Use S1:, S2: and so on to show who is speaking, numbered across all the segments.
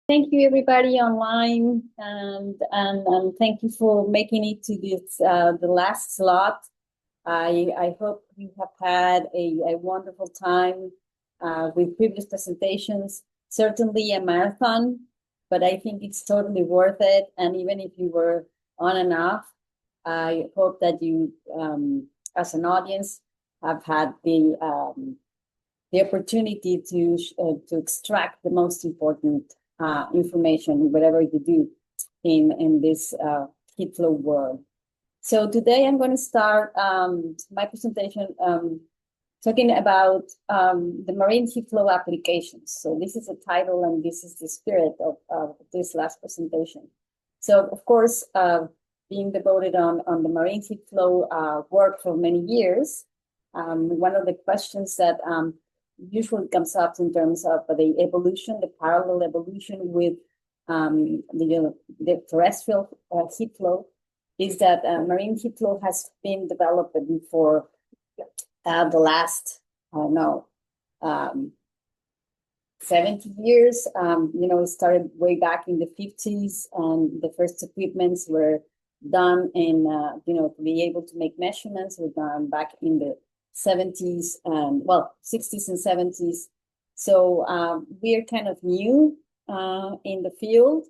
S1: Thank you, everybody online, and thank you for making it to this the last slot. I hope you have had a wonderful time with previous presentations. Certainly a marathon, but I think it's totally worth it. And even if you were on and off, I hope that you, as an audience, have had the opportunity to extract the most important information, whatever you do in this heat flow world. So today I'm going to start my presentation talking about the marine heat flow applications. So this is the title and this is the spirit of this last presentation. So of course, being devoted on the marine heat flow work for many years, one of the questions that usually comes up in terms of the evolution, the parallel evolution with the terrestrial heat flow, is that marine heat flow has been developed before the last, I don't know, 70 years. It started way back in the 50s, and the first equipments were done in, to be able to make measurements were done back in the 70s and 60s and 70s. So we're kind of new in the field.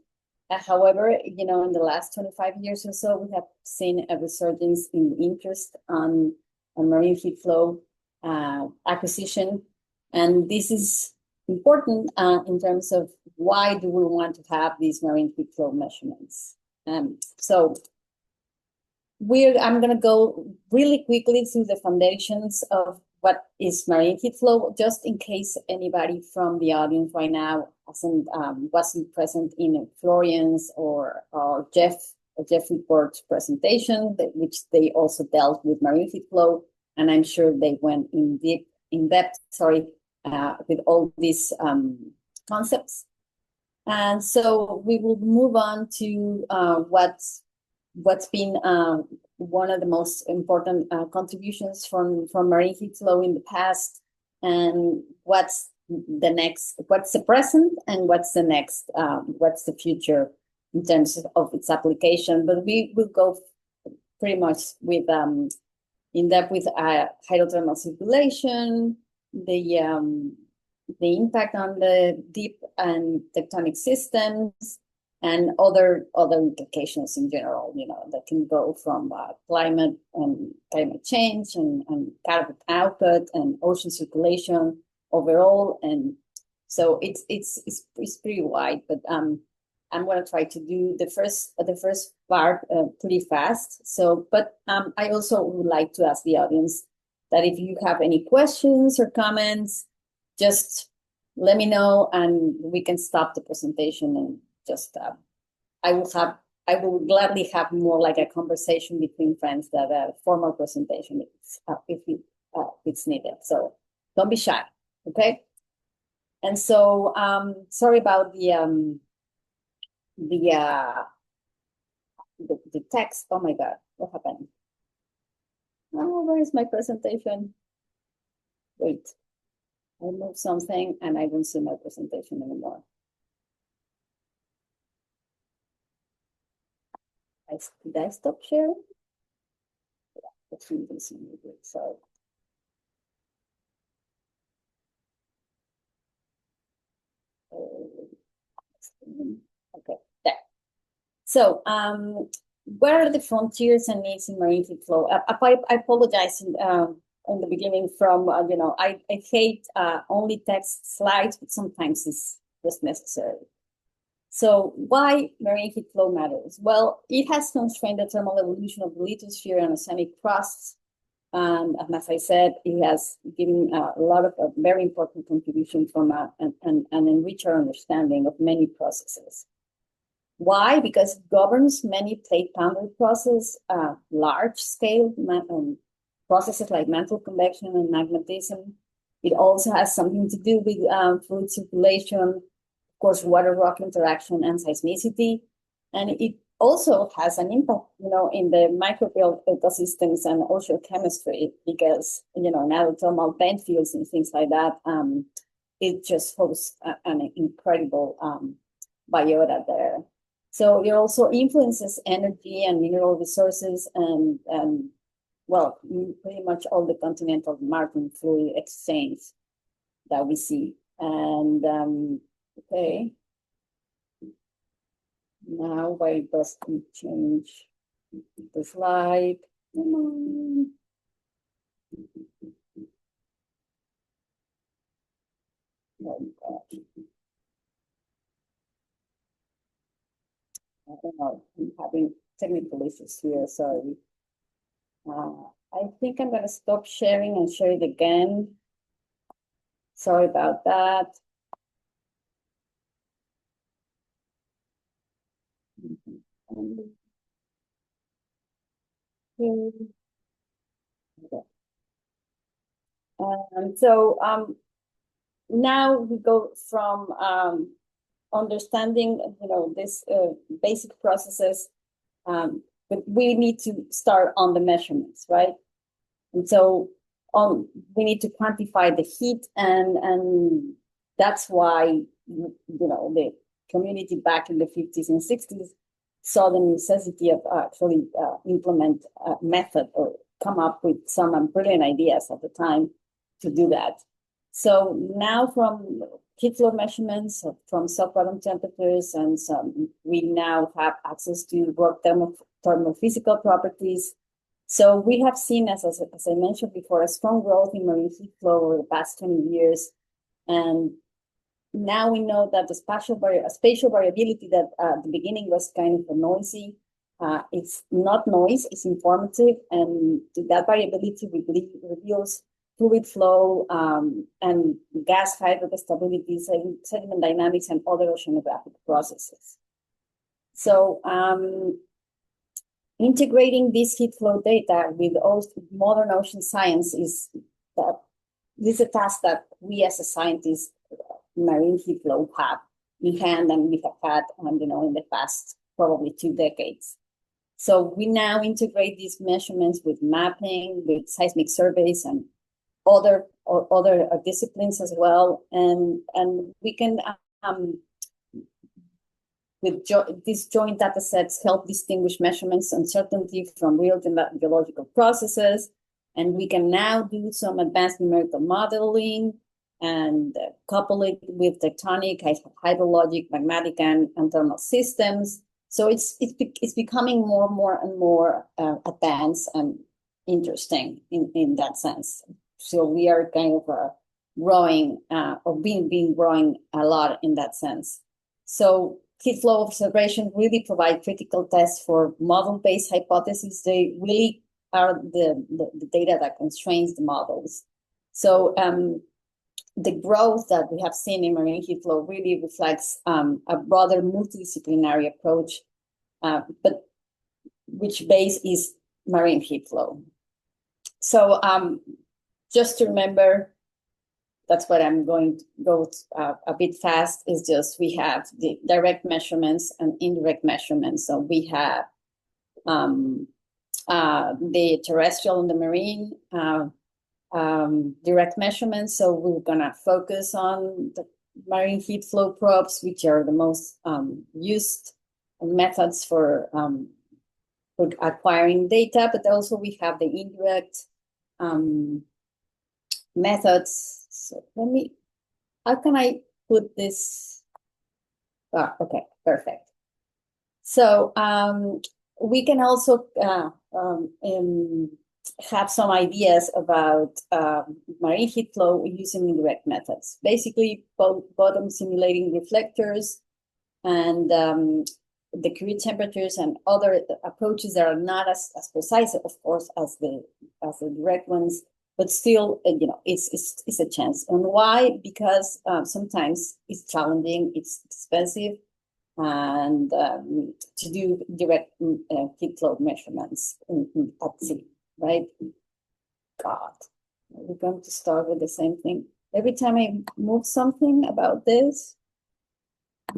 S1: However, in the last 25 years or so, we have seen a resurgence in interest on marine heat flow acquisition. And this is important in terms of why do we want to have these marine heat flow measurements. I'm going to go really quickly through the foundations of what is marine heat flow, just in case anybody from the audience right now wasn't present in Florian's or Jeffrey Port's presentation, which they also dealt with marine heat flow, and I'm sure they went in depth, with all these concepts. And so we will move on to what's been one of the most important contributions from marine heat flow in the past, and what's the present, and what's the future in terms of its application. But we will go pretty much with in depth with hydrothermal circulation, the impact on the deep and tectonic systems, and other implications in general, that can go from climate change and carbon output and ocean circulation overall. And so it's pretty wide, but I'm going to try to do the first part pretty fast. So, but I also would like to ask the audience that if you have any questions or comments, just let me know and we can stop the presentation and just I will gladly have more like a conversation between friends than a formal presentation if it's needed. So don't be shy, okay? And so sorry about the text. Oh my God, what happened? Oh, where is my presentation? Wait, I moved something and I don't see my presentation anymore. Did I stop sharing? Yeah, sorry. Okay, there. So, what are the frontiers and needs in marine heat flow? I apologize in the beginning from, I hate only text slides, but sometimes it's just necessary. So why marine heat flow matters? Well, it has constrained the thermal evolution of the lithosphere and oceanic crusts. And as I said, it has given a lot of a very important contribution from an enriched understanding of many processes. Why? Because it governs many plate boundary processes, large-scale processes like mantle convection and magmatism. It also has something to do with fluid circulation, of course, water-rock interaction and seismicity. And it also has an impact, in the microbial ecosystems and oceanochemistry, because, now thermal vent fields and things like that, it just hosts an incredible biota there. So it also influences energy and mineral resources and well, pretty much all the continental marine fluid exchange that we see. And okay, now why does it change the slide? Come on. Oh, gosh. I don't know. I'm having technical issues here. Sorry. I think I'm gonna stop sharing and share it again. Sorry about that. So now we go from understanding, this basic processes, but we need to start on the measurements, right? And so we need to quantify the heat, and that's why the community back in the 50s and 60s saw the necessity of actually implement a method or come up with some brilliant ideas at the time to do that. So now from heat flow measurements from sub-bottom temperatures and we now have access to rock thermophysical properties. So we have seen, as I mentioned before, a strong growth in marine heat flow over the past 20 years. And now we know that the spatial variability that at the beginning was kind of noisy, it's not noise, it's informative. And that variability reveals fluid flow and gas hydrostability, sediment dynamics, and other oceanographic processes. So integrating this heat flow data with modern ocean science is a task that we as a scientist, marine heat flow, have in hand, and we have had in the past probably 2 decades. So we now integrate these measurements with mapping, with seismic surveys, and other disciplines as well, and we can with these joint data sets help distinguish measurements uncertainty from real geological processes, and we can now do some advanced numerical modeling and couple it with tectonic, hydrologic, magmatic, and thermal systems. So it's becoming more and more advanced and interesting in that sense. So we are kind of growing or being growing a lot in that sense. So heat flow observation really provide critical tests for model-based hypotheses. They really are the data that constrains the models. So the growth that we have seen in marine heat flow really reflects a broader multidisciplinary approach, but which base is marine heat flow. So just to remember, that's what I'm going to go a bit fast, is just we have the direct measurements and indirect measurements. So we have the terrestrial and the marine direct measurements. So we're gonna focus on the marine heat flow probes, which are the most used methods for acquiring data, but also we have the indirect methods. So how can I put this? Okay, perfect. So we can also have some ideas about marine heat flow using indirect methods. Basically, bottom simulating reflectors and the Curie temperatures and other approaches that are not as precise, of course, as the direct ones, but still, it's a chance. And why? Because sometimes it's challenging, it's expensive, and to do direct heat flow measurements at sea, right? God, we're going to start with the same thing. Every time I move something about this,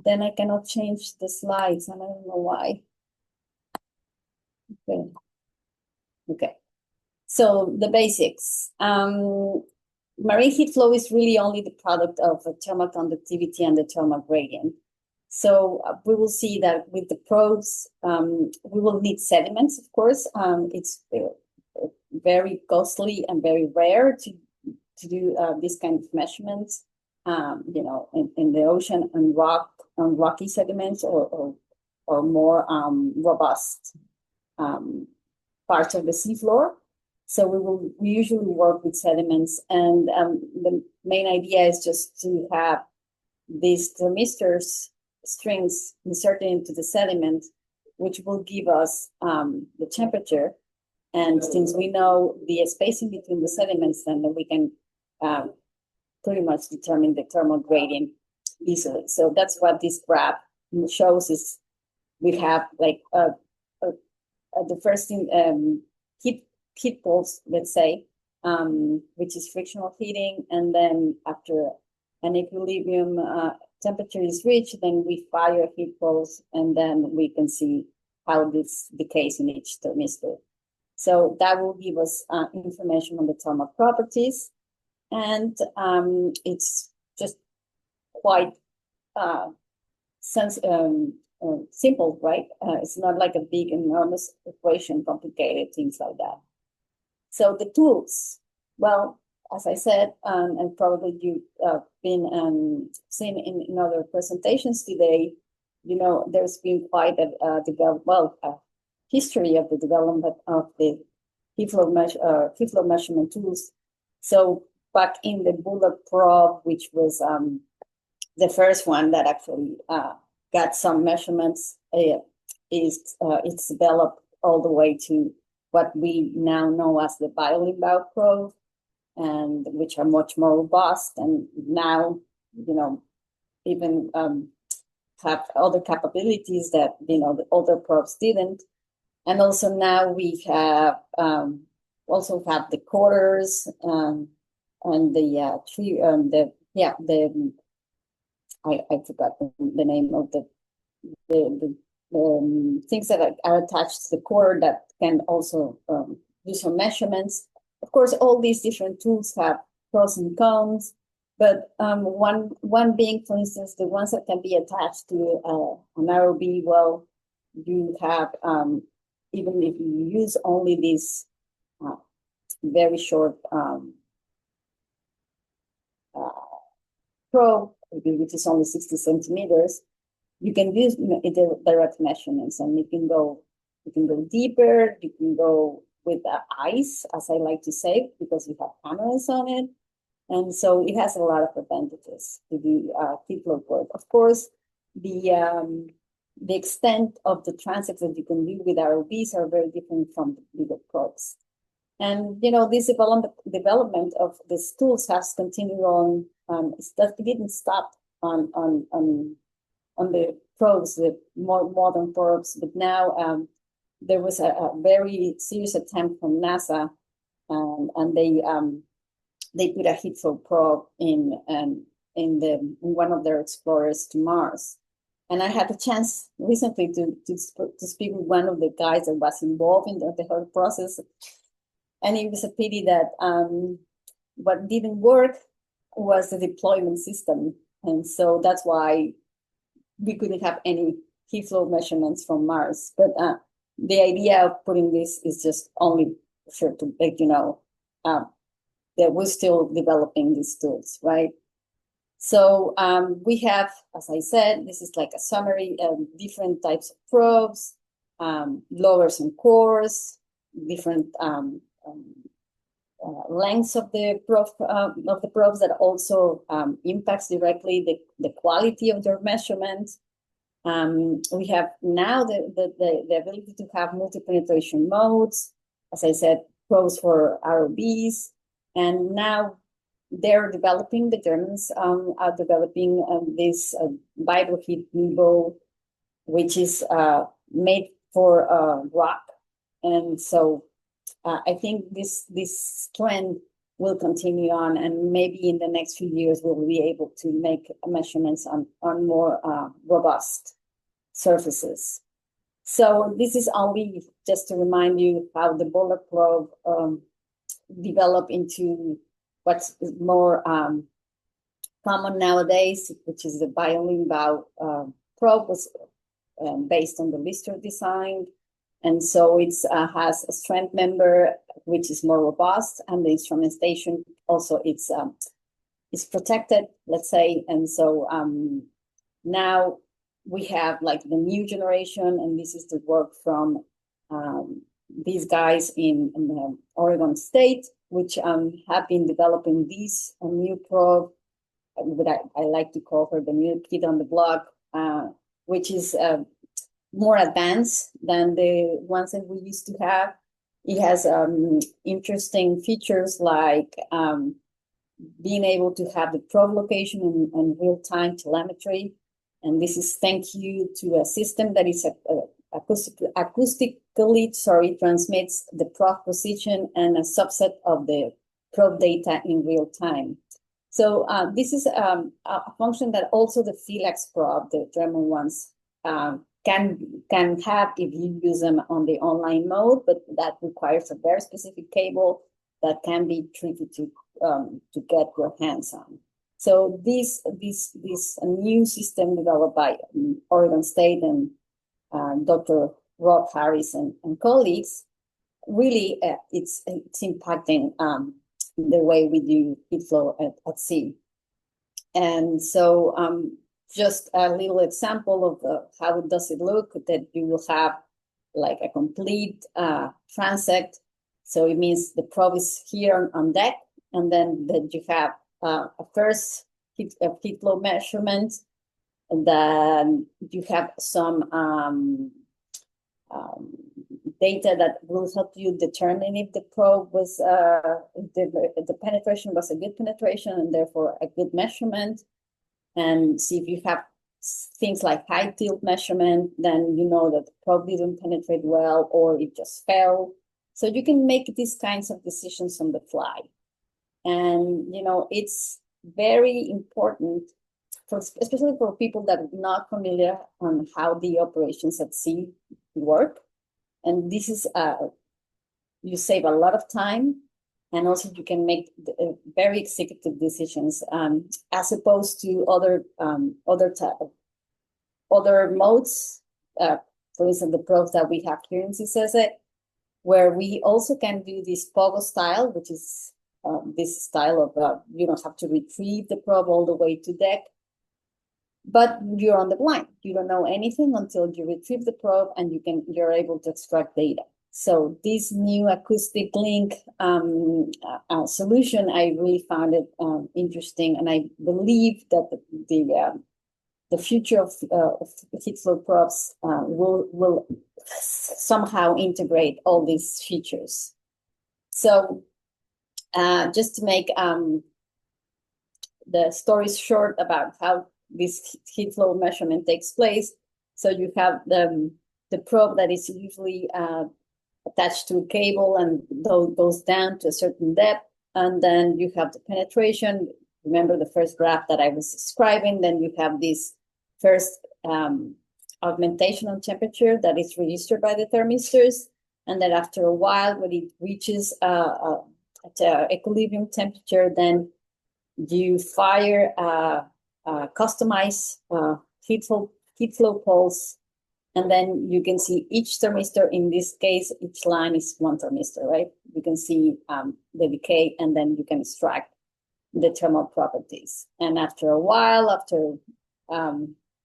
S1: then I cannot change the slides, and I don't know why. Okay. So the basics. Marine heat flow is really only the product of thermal conductivity and the thermal gradient. So we will see that with the probes, we will need sediments, of course. It's very costly and very rare to do this kind of measurements, in the ocean and rocky sediments or more robust parts of the seafloor. So we usually work with sediments, and the main idea is just to have these thermistors strings inserted into the sediment, which will give us the temperature. And since we know the spacing between the sediments, then we can pretty much determine the thermal gradient easily. So that's what this graph shows is we have like the first thing, heat pulse, let's say, which is frictional heating. And then after an equilibrium temperature is reached, then we fire heat pulse, and then we can see how this decays in each thermistor. So that will give us information on the thermal properties. And it's just quite simple, right? It's not like a big, enormous equation, complicated, things like that. So the tools, well, as I said, and probably you've been seen in other presentations today, there's been quite a history of the development of the heat flow measurement tools. So back in the bullet probe, which was the first one that actually got some measurements, it's developed all the way to what we now know as the biolimbaugh probe, and which are much more robust, and now even have other capabilities that the older probes didn't. And also now we have also have the quarters and the tree I forgot the name of the things that are attached to the core that can also do some measurements. Of course, all these different tools have pros and cons, but one being, for instance, the ones that can be attached to an ROV. Well, you have even if you use only this very short probe, which is only 60 centimeters, you can use direct measurements, and you can go deeper. You can go with the ice, as I like to say, because you have cameras on it, and so it has a lot of advantages to do heat flow work. Of course, the extent of the transects that you can do with ROVs are very different from the bigger probes. And this development of these tools has continued on. It didn't stop on the probes, the more modern probes, but now there was a very serious attempt from NASA, and they put a heat flow probe in one of their explorers to Mars. And I had the chance recently to speak with one of the guys that was involved in the whole process. And it was a pity that what didn't work was the deployment system. And so that's why we couldn't have any heat flow measurements from Mars. But the idea of putting this is just only sure to let you know that we're still developing these tools, right? So we have, as I said, this is like a summary of different types of probes, lowers and cores, different lengths of the probes that also impacts directly the quality of their measurements. We have now the ability to have multi-penetration modes, as I said, probes for ROVs, and now the Germans are developing this vibroheat Nebo, which is made for rock. And so I think this trend will continue on, and maybe in the next few years we'll be able to make measurements on more robust surfaces. So this is only just to remind you how the bullet probe developed into what's more common nowadays, which is the biolimbaugh probe was based on the Lister design. And so it has a strand member, which is more robust, and the instrumentation also it's protected, let's say. And so now we have like the new generation, and this is the work from these guys in Oregon State, which have been developing this new probe, that I like to call her the new kid on the block, which is more advanced than the ones that we used to have. It has interesting features like being able to have the probe location in real-time telemetry. And this is thank you to a system that is acoustically transmits the probe position and a subset of the probe data in real time. So this is a function that also the PHYLAX probe, the German ones, can have if you use them on the online mode, but that requires a very specific cable that can be tricky to get your hands on. So this new system developed by Oregon State and Dr. Rob Harris and colleagues, really it's impacting the way we do heat flow at sea. And so just a little example of how does it look, that you will have like a complete transect. So it means the probe is here on deck, and then that you have a first heat flow measurement, and then you have some data that will help you determine if the probe was the penetration was a good penetration and therefore a good measurement. And see if you have things like high tilt measurement, then you know that the probe didn't penetrate well or it just fell. So you can make these kinds of decisions on the fly. And, you know, it's very important, especially for people that are not familiar on how the operations at sea work. And this is, you save a lot of time, and also you can make very executive decisions as opposed to other modes. For instance, the probes that we have here in CSESE, where we also can do this pogo style, which is this style of you don't have to retrieve the probe all the way to deck, but you're on the blind. You don't know anything until you retrieve the probe and you're able to extract data. So this new acoustic link solution, I really found it interesting, and I believe that the future of heat flow probes will somehow integrate all these features. So just to make the story short about how this heat flow measurement takes place, so you have the probe that is usually attached to a cable and goes down to a certain depth, and then you have the penetration. Remember the first graph that I was describing, then you have this first augmentation on temperature that is registered by the thermistors, and then after a while, when it reaches at equilibrium temperature, then you fire a customized heat flow pulse. And then you can see each thermistor. In this case, each line is one thermistor, right? You can see the decay, and then you can extract the thermal properties. And after a while, after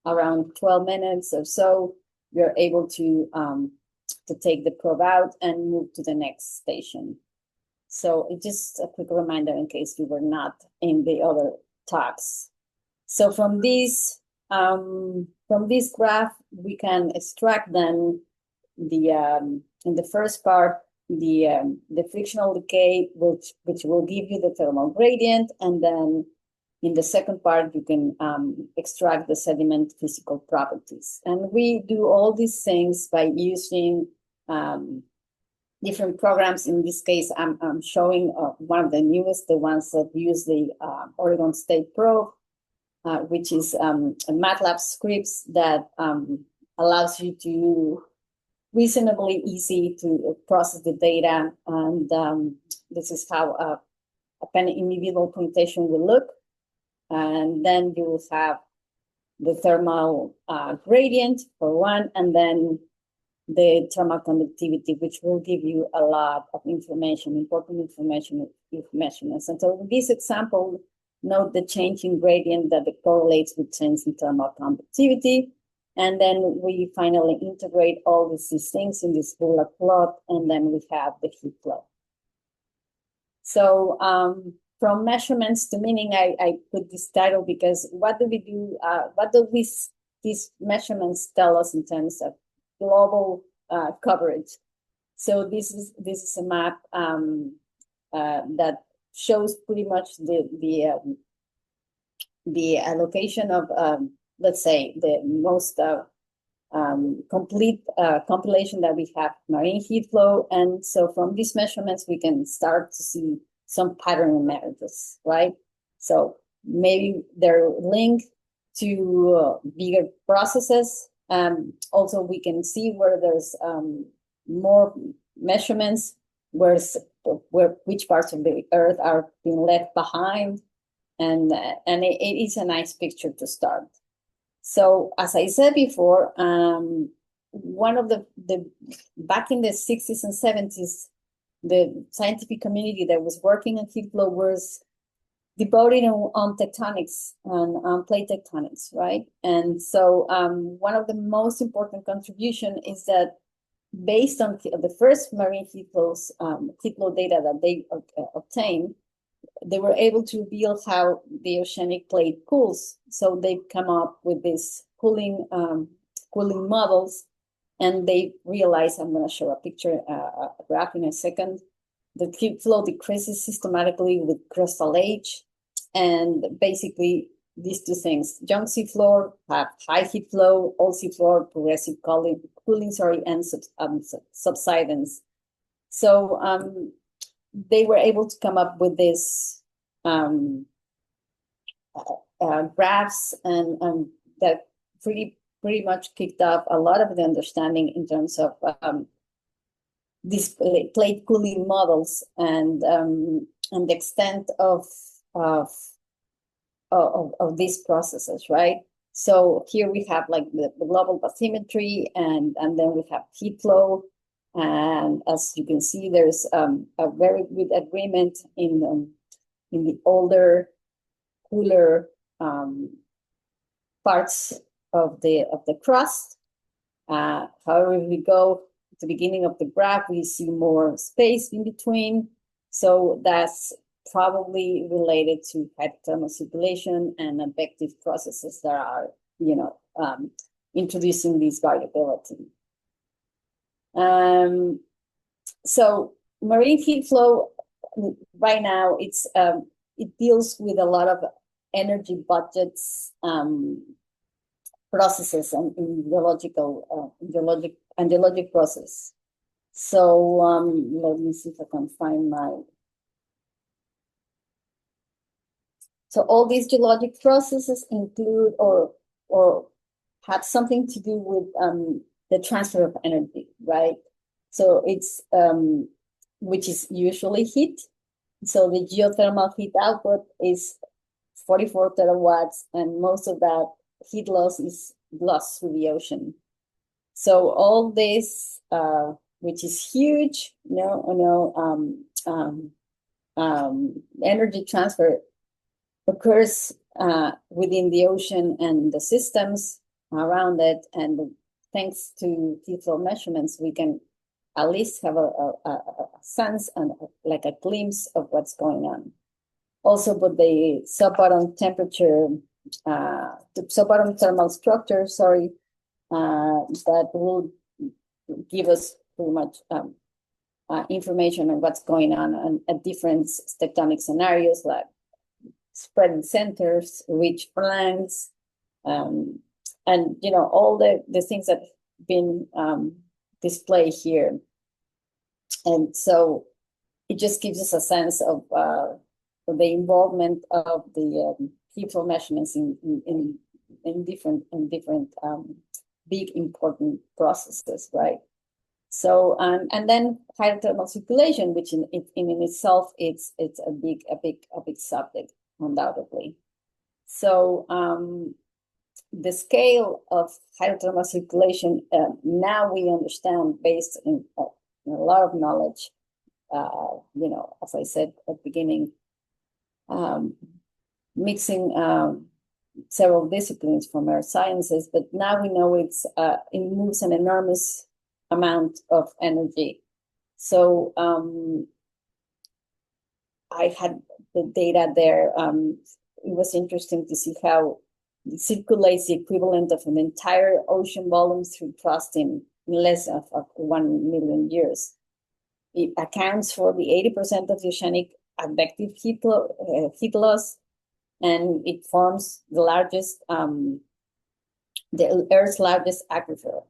S1: around 12 minutes or so, you're able to take the probe out and move to the next station. So it's just a quick reminder in case you were not in the other talks. So from this graph, we can extract then in the first part the frictional decay, which will give you the thermal gradient, and then in the second part you can extract the sediment physical properties. And we do all these things by using different programs. In this case, I'm showing one of the newest, the ones that use the Oregon State probe, which is a MATLAB scripts that allows you to reasonably easy to process the data. And this is how an individual permutation will look. And then you will have the thermal gradient for one, and then the thermal conductivity, which will give you a lot of information, important information with measurements. And so in this example, note the change in gradient that correlates with change in thermal conductivity. And then we finally integrate all these things in this bullet plot, and then we have the heat flow. So from measurements to meaning, I put this title because what do we do? What do these measurements tell us in terms of global coverage? So this is a map that shows pretty much the allocation of let's say the most complete compilation that we have marine heat flow. And so from these measurements, we can start to see some pattern marriages, right? So maybe they're linked to bigger processes. Also, we can see where there's more measurements, which parts of the Earth are being left behind, and it is a nice picture to start. So as I said before, one of the back in the 60s and 70s, the scientific community that was working on heat flow was devoted on tectonics and on plate tectonics, right? And so one of the most important contribution is that based on the first marine heat flow data that they obtained, they were able to reveal how the oceanic plate cools. So they come up with these cooling models, and they realize, I'm going to show a picture, a graph in a second. The heat flow decreases systematically with crustal age, and basically these two things: young seafloor have high heat flow, old seafloor progressive cooling, and subsidence. So they were able to come up with this graphs and that pretty much kicked off a lot of the understanding in terms of these plate cooling models and the extent of these processes, right? So here we have like the global bathymetry, and then we have heat flow. And as you can see, there's a very good agreement in the older, cooler parts of the crust. However, if we go at the beginning of the graph, we see more space in between. So that's probably related to hydrothermal circulation and advective processes that are, introducing this variability. So marine heat flow right now, it deals with a lot of energy budgets, processes, and geologic process. So let me see if I can find So all these geologic processes include or have something to do with the transfer of energy, right? So it's which is usually heat. So the geothermal heat output is 44 terawatts, and most of that heat loss is lost through the ocean. So all this, which is huge, energy transfer occurs within the ocean and the systems around it, and thanks to heat flow measurements, we can at least have a sense and like a glimpse of what's going on. Also, with the sub-bottom temperature, the sub-bottom thermal structure, that will give us pretty much information on what's going on at different tectonic scenarios, like spreading centers, ridge flanks, and all the things that have been displayed here. And so it just gives us a sense of the involvement of the heat flow measurements in different big important processes, right? So and then hydrothermal circulation, which in itself it's a big subject, undoubtedly. So the scale of hydrothermal circulation, now we understand based in a lot of knowledge, as I said at the beginning, mixing several disciplines from earth sciences, but now we know it moves an enormous amount of energy. So I had the data there. It was interesting to see how it circulates the equivalent of an entire ocean volume through crust in less of 1 million years. It accounts for the 80% of the oceanic advective heat loss, and it forms the Earth's largest aquifer.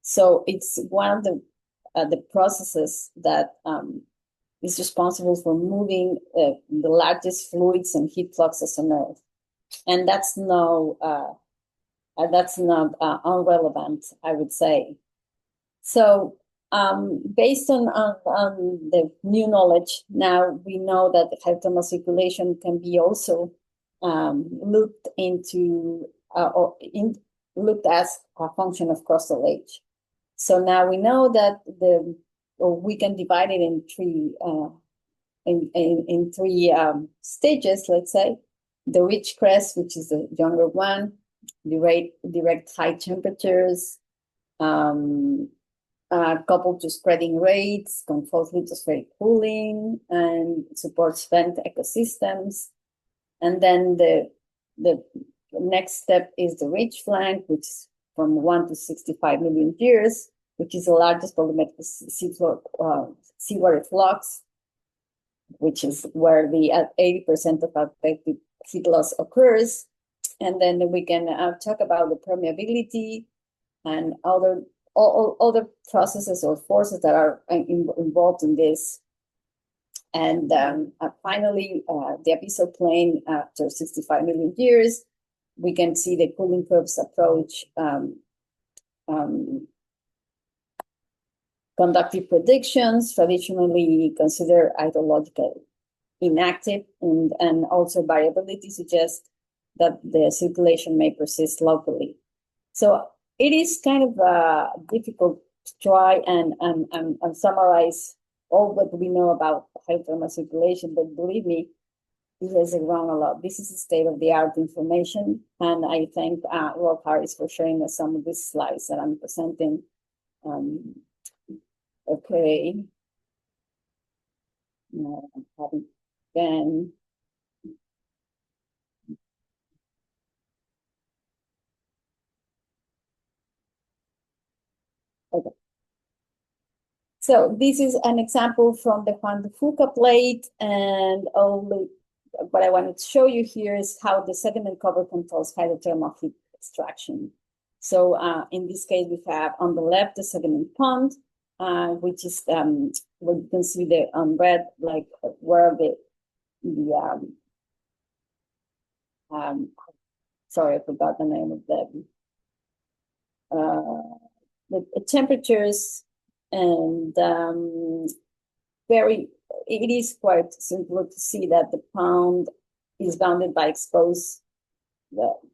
S1: So it's one of the processes that is responsible for moving the largest fluids and heat fluxes on Earth, and that's not irrelevant, I would say. So based on the new knowledge, now we know that the hydrothermal circulation can be also looked as a function of crustal age. So now we know that we can divide it in three stages. Let's say the rich crest, which is the younger one, direct high temperatures, coupled to spreading rates, controls lithospheric cooling, and supports vent ecosystems. And then the next step is the ridge flank, which is from 1 to 65 million years, which is the largest volumetric seawater flux, which is where the 80% of advective heat loss occurs. And then we can talk about the permeability and all the processes or forces that are involved in this. And finally, the abyssal plain after 65 million years, we can see the cooling curves approach conductive predictions, traditionally considered hydrologically inactive, and also variability suggests that the circulation may persist locally. So it is kind of difficult to try and summarize all what we know about hydrothermal circulation, but believe me, it has grown a lot. This is state-of-the-art information, and I thank Rob Harris for sharing us some of these slides that I'm presenting. Okay. No, I'm having again. Okay. So this is an example from the Juan de Fuca plate, and what I wanted to show you here is how the sediment cover controls hydrothermal heat extraction. So in this case, we have on the left the sediment pond, which is what you can see there on red, like where sorry, I forgot the name of the temperatures, and it is quite simple to see that the pond is bounded by exposed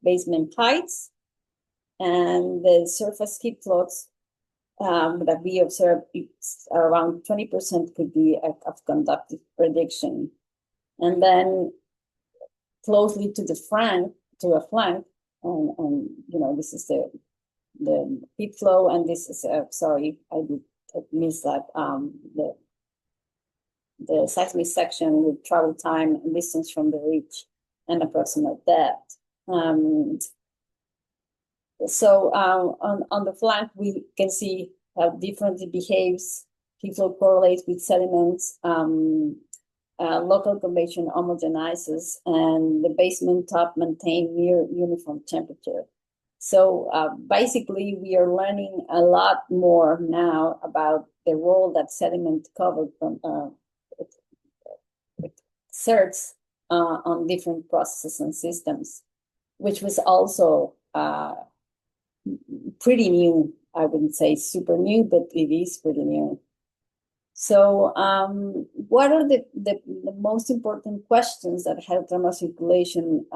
S1: basement heights, and the surface heat flux that we observe, it's around 20% could be of conductive prediction. And then closely to a flank, and this is the heat flow, and this is sorry, I missed that the seismic section with travel time and distance from the ridge and approximate depth. So on the flank, we can see how differently behaves. Heat flow correlates with sediments. Local convection homogenizes, and the basement top maintain near uniform temperature. So basically, we are learning a lot more now about the role that sediment cover exerts on different processes and systems, which was also pretty new. I wouldn't say super new, but it is pretty new. So what are the most important questions that hydrothermal circulation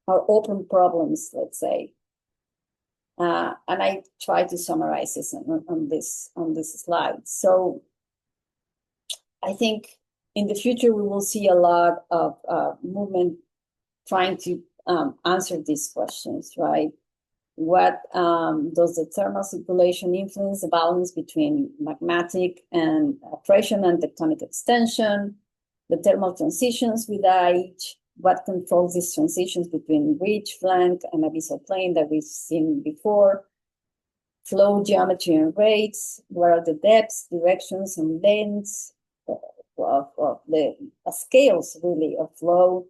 S1: are open problems, let's say. And I try to summarize this on this slide. So I think in the future we will see a lot of movement trying to answer these questions, right? What does the thermal circulation influence the balance between magmatic and accretion and tectonic extension? The thermal transitions with age, what controls these transitions between ridge, flank, and abyssal plain that we've seen before? Flow geometry and rates, what are the depths, directions, and lengths of the scales, really, of flow,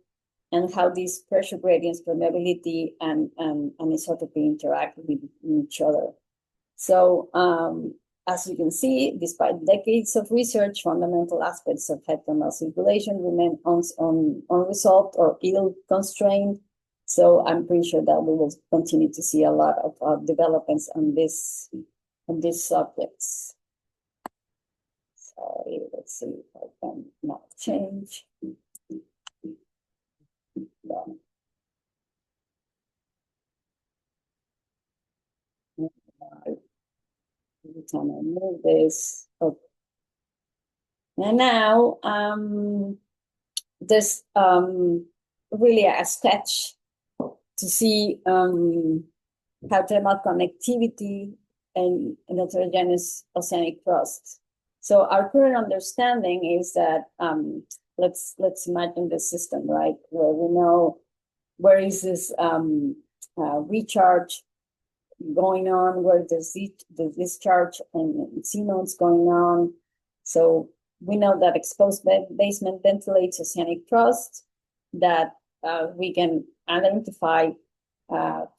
S1: and how these pressure gradients, permeability, and isotropy interact with each other. So as you can see, despite decades of research, fundamental aspects of hydrothermal circulation remain unresolved or ill-constrained. So I'm pretty sure that we will continue to see a lot of developments on these subjects. Sorry, let's see if I can not change. Every time I move this, okay. And now there's really a sketch to see how thermal connectivity and heterogeneous oceanic crust. So our current understanding is that let's imagine the system, right, where we know where is this recharge going on, where there's the discharge and seamounts going on. So we know that exposed basement ventilates oceanic crust, that we can identify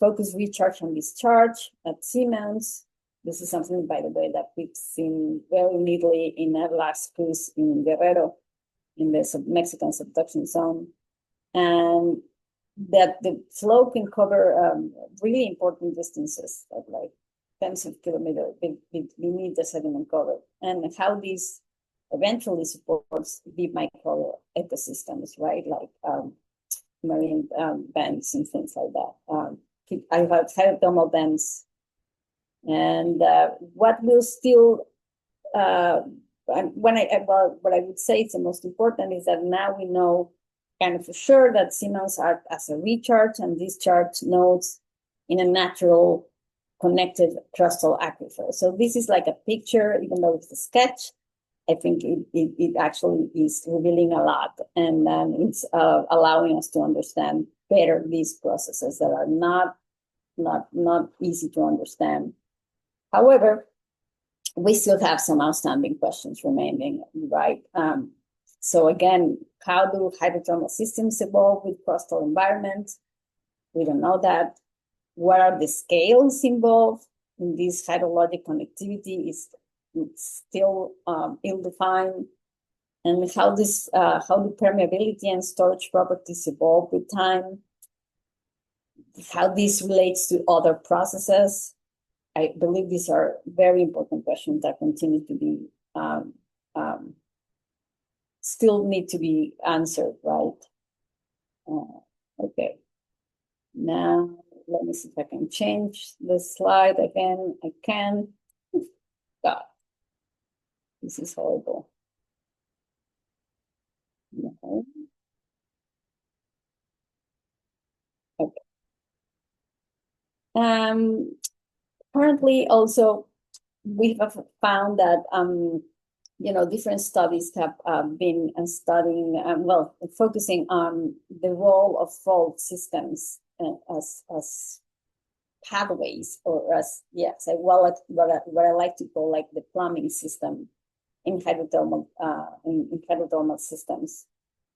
S1: focus recharge and discharge at seamounts. This is something, by the way, that we've seen very neatly in our last cruise in Guerrero, in the Mexican subduction zone. And that the flow can cover really important distances, like tens of kilometers beneath the sediment cover, and how this eventually supports deep micro ecosystems, right? Like marine bends and things like that. I have hydrothermal bends. And what will still, what I would say is the most important is that now we know kind of for sure that seamounts act as a recharge and discharge nodes in a natural connected crustal aquifer. So this is like a picture, even though it's a sketch. I think it actually is revealing a lot, and it's allowing us to understand better these processes that are not easy to understand. However, we still have some outstanding questions remaining, right? So again, how do hydrothermal systems evolve with crustal environments? We don't know that. What are the scales involved in this hydrologic connectivity? It's still ill-defined. And how do permeability and storage properties evolve with time? How this relates to other processes? I believe these are very important questions that continue to be still need to be answered, right? Okay. Now, let me see if I can change the slide again. I can. God, this is horrible. No. Okay. Currently, also, we have found that different studies have been studying, focusing on the role of fault systems as pathways, or as what I like to call like the plumbing system in hydrothermal systems.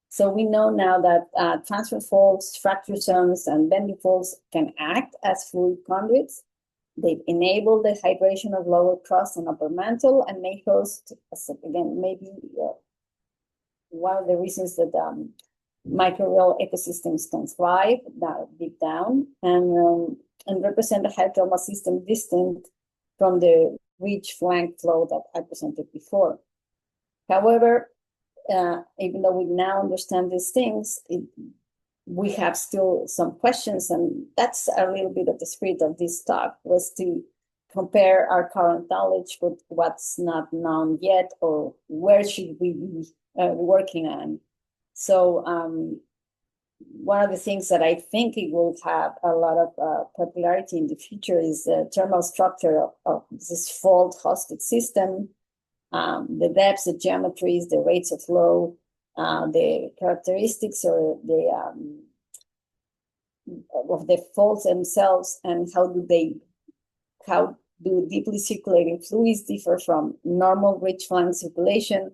S1: So we know now that transfer faults, fracture zones, and bending faults can act as fluid conduits. They enable the hydration of lower crust and upper mantle, and may host, again, maybe one of the reasons that microbial ecosystems can thrive deep down, and represent a hydrothermal system distant from the ridge flank flow that I presented before. However, even though we now understand these things, we have still some questions, and that's a little bit of the spirit of this talk, was to compare our current knowledge with what's not known yet, or where should we be working on. So one of the things that I think it will have a lot of popularity in the future is the thermal structure of this fault-hosted system, the depths, the geometries, the rates of flow, the characteristics or the of the faults themselves, and how do deeply circulating fluids differ from normal rich flank circulation?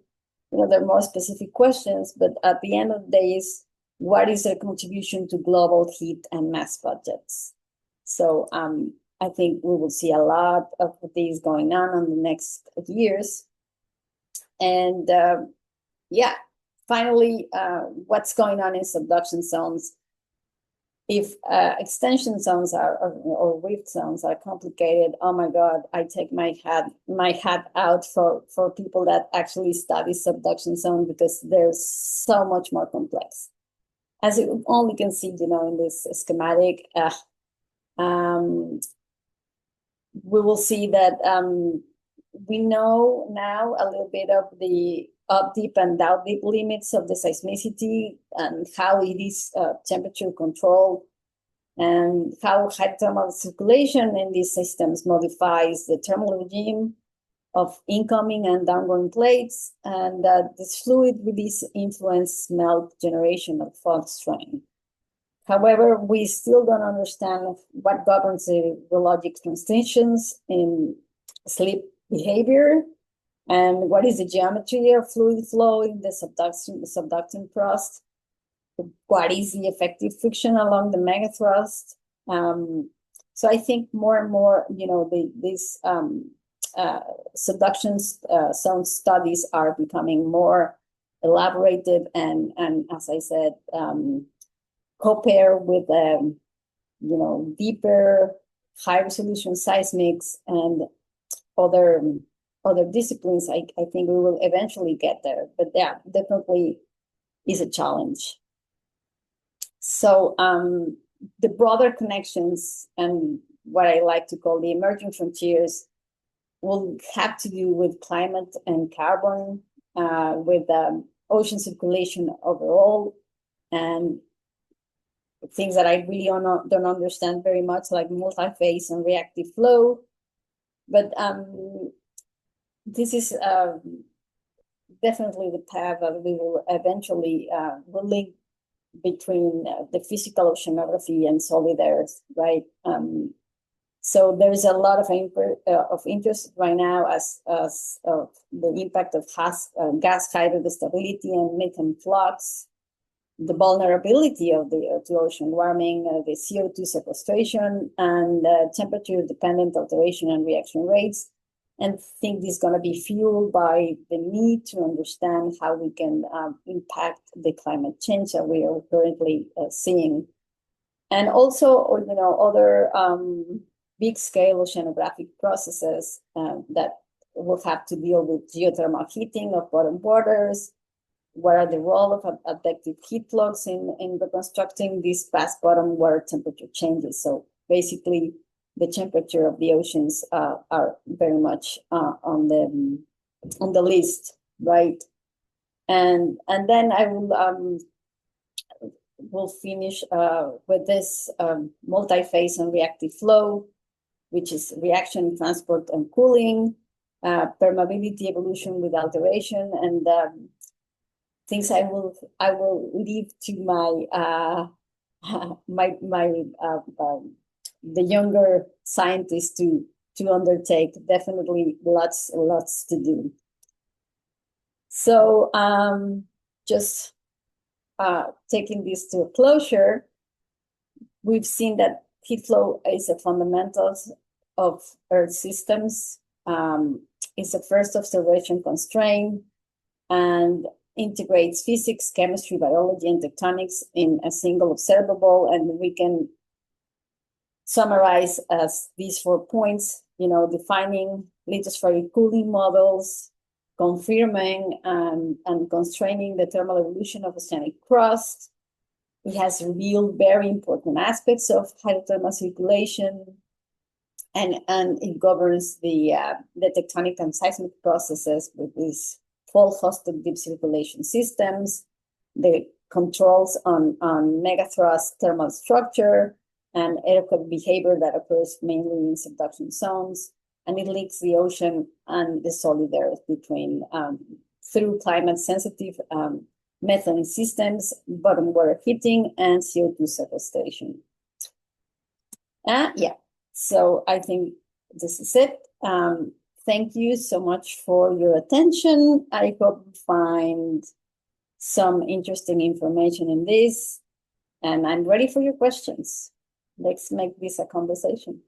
S1: There are more specific questions, but at the end of the day is, what is their contribution to global heat and mass budgets? So I think we will see a lot of these going on in the next years. And yeah, finally, what's going on in subduction zones? If extension zones or rift zones are complicated, oh my God, I take my hat out for people that actually study subduction zone, because they're so much more complex. As you only can see, in this schematic, we will see that we know now a little bit of the up deep and down deep limits of the seismicity, and how it is temperature controlled, and how hydrothermal circulation in these systems modifies the thermal regime of incoming and downgoing plates, and this fluid release influence melt generation of fault strain. However, we still don't understand what governs the geologic transitions in slip behavior, and what is the geometry of fluid flow in the subducting crust. What is the effective friction along the megathrust? So I think more and more, these subduction zone studies are becoming more elaborated, and as I said, co-pair with deeper, high resolution seismics and other disciplines. I think we will eventually get there, but yeah, definitely is a challenge. So the broader connections, and what I like to call the emerging frontiers, will have to do with climate and carbon, with ocean circulation overall, and things that I really don't understand very much, like multi-phase and reactive flow. But this is definitely the path that we will eventually link between the physical oceanography and solid earth, right? So there's a lot of interest right now as the impact of gas hydrostability and methane flux, the vulnerability of to ocean warming, the CO2 sequestration, and temperature-dependent alteration and reaction rates. And I think this is going to be fueled by the need to understand how we can impact the climate change that we are currently seeing. And also, other big-scale oceanographic processes that will have to deal with geothermal heating of bottom waters. What are the role of adaptive heat flux in reconstructing these past bottom water temperature changes? So basically, the temperature of the oceans are very much on the list, right? And then I will finish with this multi-phase and reactive flow, which is reaction, transport, and cooling, permeability evolution with alteration, and things I will leave to my the younger scientists to undertake. Definitely lots to do. So just taking this to a closure, we've seen that heat flow is a fundamentals of Earth systems. It's a first observation constraint, and integrates physics, chemistry, biology, and tectonics in a single observable. And we can summarize as these 4 points, defining lithospheric cooling models, confirming and constraining the thermal evolution of oceanic crust, It has revealed very important aspects of hydrothermal circulation, and it governs the tectonic and seismic processes with these fault-hosted deep circulation systems, the controls on megathrust thermal structure and adequate behavior that occurs mainly in subduction zones, and it links the ocean and the solid earth between through climate-sensitive methane systems, bottom water heating, and CO2 sequestration. Yeah, so I think this is it. Thank you so much for your attention. I hope you find some interesting information in this, and I'm ready for your questions. Let's make this a conversation.